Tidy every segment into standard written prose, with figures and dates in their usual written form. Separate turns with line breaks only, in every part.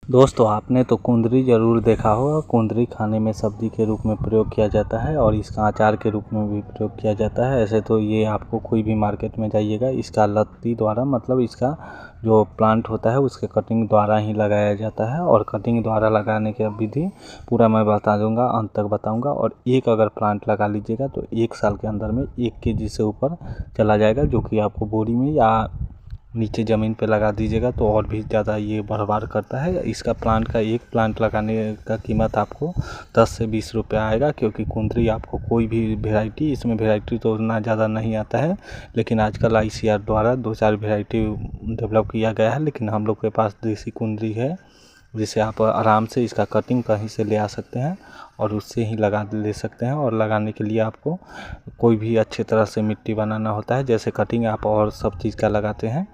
दोस्तों आपने तो कुंदरी ज़रूर देखा होगा। कुंदरी खाने में सब्ज़ी के रूप में प्रयोग किया जाता है और इसका अचार के रूप में भी प्रयोग किया जाता है। ऐसे तो ये आपको कोई भी मार्केट में जाइएगा इसका लत्ती द्वारा मतलब इसका जो प्लांट होता है उसके कटिंग द्वारा ही लगाया जाता है और कटिंग द्वारा लगाने की विधि पूरा मैं बता दूंगा, अंत तक बताऊंगा। और एक अगर प्लांट लगा लीजिएगा तो 1 साल के अंदर में 1 केजी से ऊपर चला जाएगा, जो कि आपको बोरी में या नीचे ज़मीन पे लगा दीजिएगा तो और भी ज़्यादा ये बढ़ करता है। इसका प्लांट का एक प्लांट लगाने का कीमत आपको 10 से 20 रुपये आएगा, क्योंकि कुंदरी आपको कोई भी वेराइटी, इसमें वेराइटी तो उतना ज़्यादा नहीं आता है, लेकिन आजकल ICAR द्वारा 2-4 वेराइटी डेवलप किया गया है। लेकिन हम लोग के पास देसी कुंदरी है जिसे आप आराम से इसका कटिंग कहीं से ले आ सकते हैं और उससे ही लगा ले सकते हैं। और लगाने के लिए आपको कोई भी अच्छे तरह से मिट्टी बनाना होता है, जैसे कटिंग आप और सब चीज़ का लगाते हैं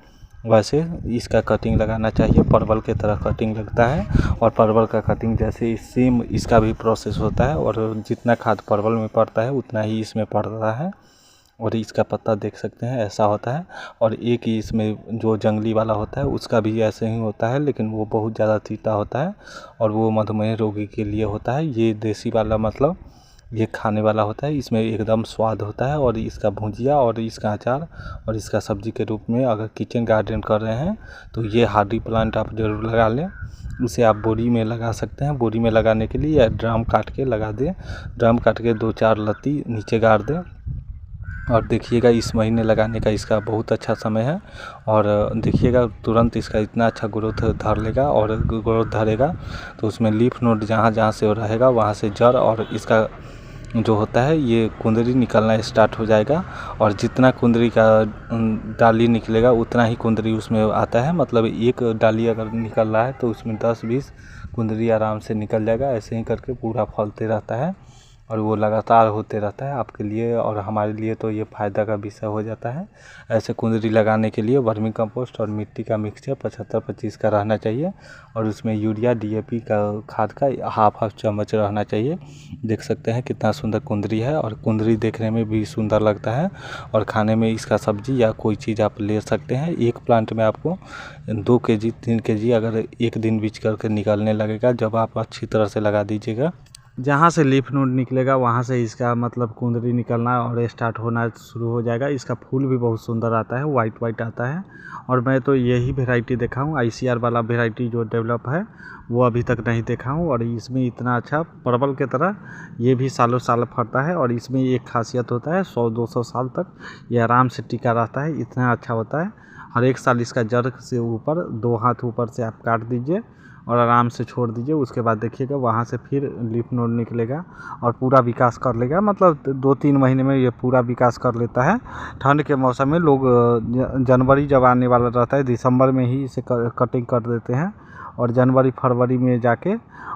वैसे इसका कटिंग लगाना चाहिए। परवल के तरह कटिंग लगता है और परवल का कटिंग जैसे सेम इसका भी प्रोसेस होता है और जितना खाद परवल में पड़ता है उतना ही इसमें पड़ता है। और इसका पत्ता देख सकते हैं ऐसा होता है। और एक ही इसमें जो जंगली वाला होता है उसका भी ऐसे ही होता है, लेकिन वो बहुत ज़्यादा तीता होता है और वो मधुमेह रोगी के लिए होता है। ये देसी वाला मतलब ये खाने वाला होता है, इसमें एकदम स्वाद होता है। और इसका भुजिया और इसका अचार और इसका सब्जी के रूप में अगर किचन गार्डन कर रहे हैं तो ये हार्डी प्लांट आप ज़रूर लगा लें। इसे आप बोरी में लगा सकते हैं। बोरी में लगाने के लिए या ड्रम काट के लगा दें, ड्रम काट के 2-4 लत्ती नीचे गाड़ दें और देखिएगा इस महीने लगाने का इसका बहुत अच्छा समय है। और देखिएगा तुरंत इसका इतना अच्छा ग्रोथ धर लेगा और ग्रोथ धरेगा तो उसमें लीफ नोड जहाँ जहाँ से रहेगा वहाँ से जड़ और इसका जो होता है ये कुंदरी निकलना स्टार्ट हो जाएगा। और जितना कुंदरी का डाली निकलेगा उतना ही कुंदरी उसमें आता है। मतलब एक डाली अगर निकल रहा है तो उसमें 10-20 कुंदरी आराम से निकल जाएगा। ऐसे ही करके पूरा फलते रहता है और वो लगातार होते रहता है आपके लिए और हमारे लिए तो ये फ़ायदा का विषय हो जाता है। ऐसे कुंदरी लगाने के लिए वर्मी कंपोस्ट और मिट्टी का मिक्सचर 75-25 का रहना चाहिए और उसमें यूरिया DAP का खाद का हाफ चम्मच रहना चाहिए। देख सकते हैं कितना सुंदर कुंदरी है और कुंदरी देखने में भी सुंदर लगता है और खाने में इसका सब्जी या कोई चीज़ आप ले सकते हैं। एक प्लांट में आपको 2 केजी 3 केजी अगर एक दिन बीच करके निकलने लगेगा, जब आप अच्छी तरह से लगा दीजिएगा। जहाँ से लीफ नोड निकलेगा वहाँ से इसका मतलब कुंदरी निकलना और स्टार्ट होना शुरू हो जाएगा। इसका फूल भी बहुत सुंदर आता है, वाइट आता है। और मैं तो यही वेराइटी देखा हूँ, ICAR वाला वेराइटी जो डेवलप है वो अभी तक नहीं देखा हूँ। और इसमें इतना अच्छा परवल के तरह ये भी सालों साल फलता है और इसमें एक खासियत होता है 100-200 साल तक ये आराम से टिका रहता है, इतना अच्छा होता है। हर एक साल इसका जड़ से ऊपर 2 हाथ ऊपर से आप काट दीजिए और आराम से छोड़ दीजिए। उसके बाद देखिएगा वहाँ से फिर लीफ नोड निकलेगा और पूरा विकास कर लेगा। मतलब 2-3 महीने में ये पूरा विकास कर लेता है। ठंड के मौसम में लोग जनवरी जब आने वाला रहता है दिसंबर में ही इसे कटिंग कर देते हैं और जनवरी फरवरी में जाके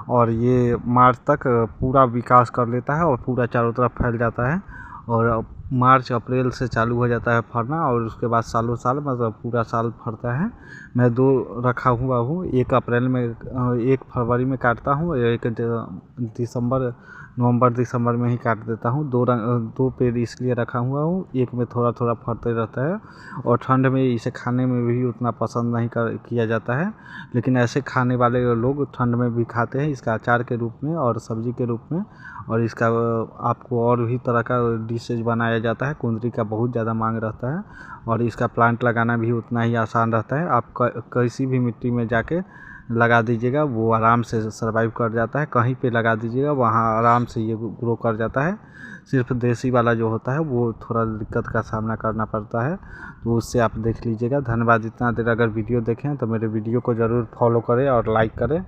और ये मार्च तक पूरा विकास कर लेता है और पूरा चारों तरफ फैल जाता है। और मार्च अप्रैल से चालू हो जाता है फरना और उसके बाद सालों साल मतलब पूरा साल फरता है। मैं 2 रखा हुआ हूँ, 1 अप्रैल में 1 फरवरी में काटता हूँ, एक नवंबर दिसंबर में ही काट देता हूँ। 2 पेड़ इसलिए रखा हुआ हूँ, एक में थोड़ा थोड़ा फरते रहता है और ठंड में इसे खाने में भी उतना पसंद नहीं किया जाता है। लेकिन ऐसे खाने वाले लोग ठंड में भी खाते हैं इसका अचार के रूप में और सब्जी के रूप में। और इसका आपको और भी तरह का डिशेज बनाया जाता है। कुंदरी का बहुत ज़्यादा मांग रहता है और इसका प्लांट लगाना भी उतना ही आसान रहता है। आप किसी भी मिट्टी में जाके लगा दीजिएगा वो आराम से सर्वाइव कर जाता है। कहीं पे लगा दीजिएगा वहाँ आराम से ये ग्रो कर जाता है। सिर्फ देसी वाला जो होता है वो थोड़ा दिक्कत का सामना करना पड़ता है, तो उससे आप देख लीजिएगा। धन्यवाद। इतना देर अगर वीडियो देखें तो मेरे वीडियो को ज़रूर फॉलो करें और लाइक करें।